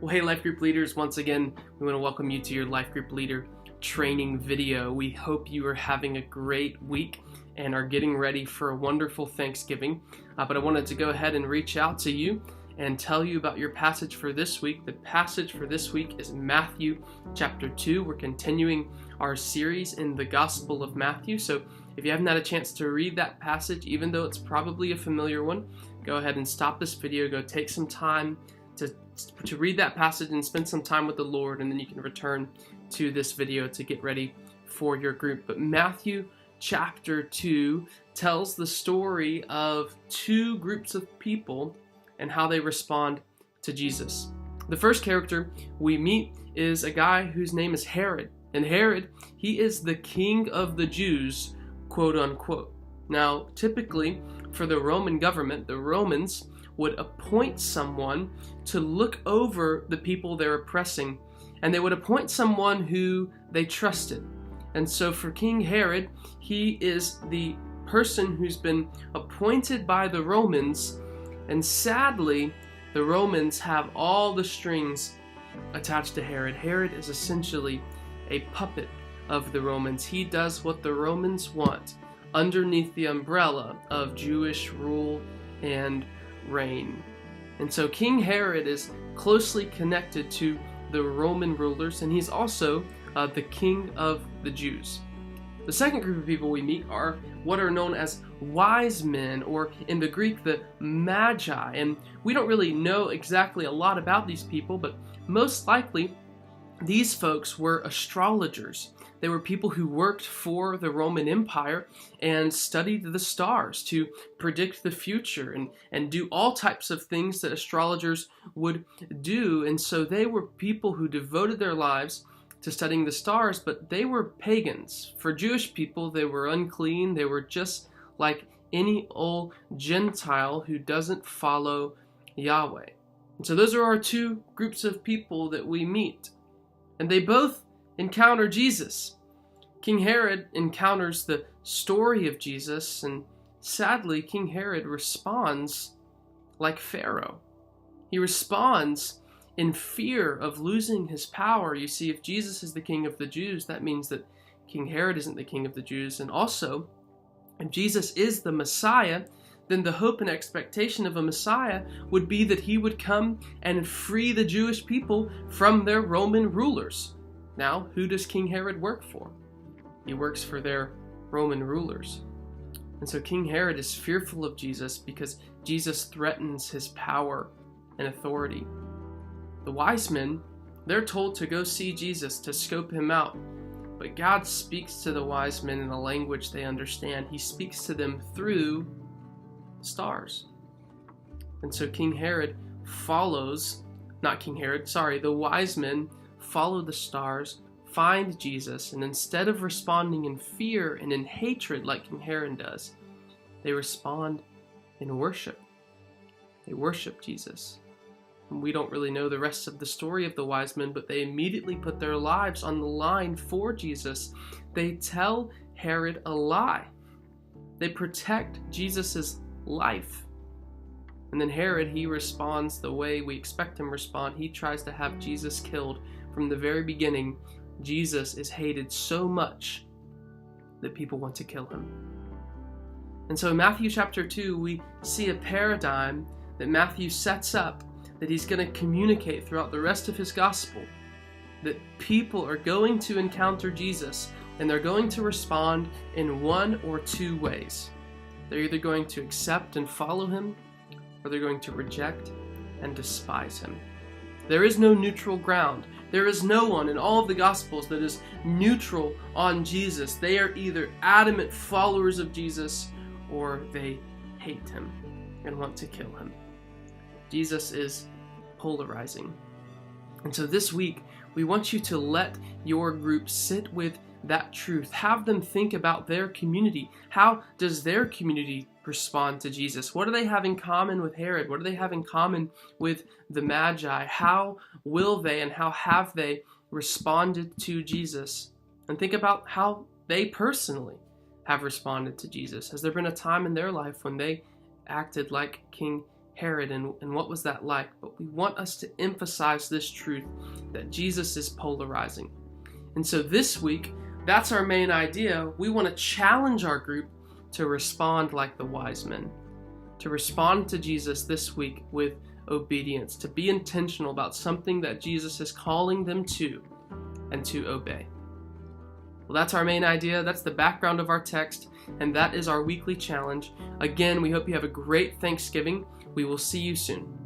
Well, hey, Life Group Leaders, once again, we want to welcome you to your Life Group Leader training video. We hope you are having a great week and are getting ready for a wonderful Thanksgiving. But I wanted to go ahead and reach out to you and tell you about your passage for this week. The passage for this week is Matthew chapter 2. We're continuing our series in the Gospel of Matthew. So if you haven't had a chance to read that passage, even though it's probably a familiar one, go ahead and stop this video, go take some time to read that passage and spend some time with the Lord, and then you can return to this video to get ready for your group. But Matthew chapter 2 tells the story of two groups of people and how they respond to Jesus. The first character we meet is a guy whose name is Herod. And Herod, he is the king of the Jews, quote unquote. Now, typically for the Roman government, the Romans would appoint someone to look over the people they're oppressing, and they would appoint someone who they trusted. And so for King Herod, he is the person who's been appointed by the Romans, and sadly, the Romans have all the strings attached to Herod. Herod is essentially a puppet of the Romans. He does what the Romans want underneath the umbrella of Jewish rule and reign. And so King Herod is closely connected to the Roman rulers, and he's also the king of the Jews. The second group of people we meet are what are known as wise men, or in the Greek, the magi. And we don't really know exactly a lot about these people, but most likely these folks were astrologers. They were people who worked for the Roman Empire and studied the stars to predict the future and do all types of things that astrologers would do. And so they were people who devoted their lives to studying the stars, but they were pagans. For Jewish people, they were unclean. They were just like any old Gentile who doesn't follow Yahweh. And so those are our two groups of people that we meet. And they both encounter Jesus. King Herod encounters the story of Jesus, and sadly, King Herod responds like Pharaoh. He responds in fear of losing his power. You see, if Jesus is the king of the Jews, that means that King Herod isn't the king of the Jews. And also, if Jesus is the Messiah, then the hope and expectation of a Messiah would be that he would come and free the Jewish people from their Roman rulers. Now, who does King Herod work for? He works for their Roman rulers. And so King Herod is fearful of Jesus because Jesus threatens his power and authority. The wise men, they're told to go see Jesus, to scope him out. But God speaks to the wise men in a language they understand. He speaks to them through stars. And so the wise men follow the stars, find Jesus, and instead of responding in fear and in hatred like King Herod does, they respond in worship. They worship Jesus. And we don't really know the rest of the story of the wise men, but they immediately put their lives on the line for Jesus. They tell Herod a lie. They protect Jesus' life. And then Herod, he responds the way we expect him to respond. He tries to have Jesus killed. From the very beginning, Jesus is hated so much that people want to kill him. And so in Matthew chapter 2, we see a paradigm that Matthew sets up that he's going to communicate throughout the rest of his gospel, that people are going to encounter Jesus, and they're going to respond in one or two ways. They're either going to accept and follow him, or they're going to reject and despise him. There is no neutral ground. There is no one in all of the Gospels that is neutral on Jesus. They are either adamant followers of Jesus, or they hate him and want to kill him. Jesus is polarizing. And so this week, we want you to let your group sit with that truth. Have them think about their community. How does their community respond to Jesus? What do they have in common with Herod? What do they have in common with the Magi? How will they and how have they responded to Jesus? And think about how they personally have responded to Jesus. Has there been a time in their life when they acted like King Herod and what was that like, but we want us to emphasize this truth that Jesus is polarizing. And so this week, that's our main idea. We want to challenge our group to respond like the wise men, to respond to Jesus this week with obedience, to be intentional about something that Jesus is calling them to, and to obey. Well, that's our main idea. That's the background of our text, and that is our weekly challenge. Again, we hope you have a great Thanksgiving. We will see you soon.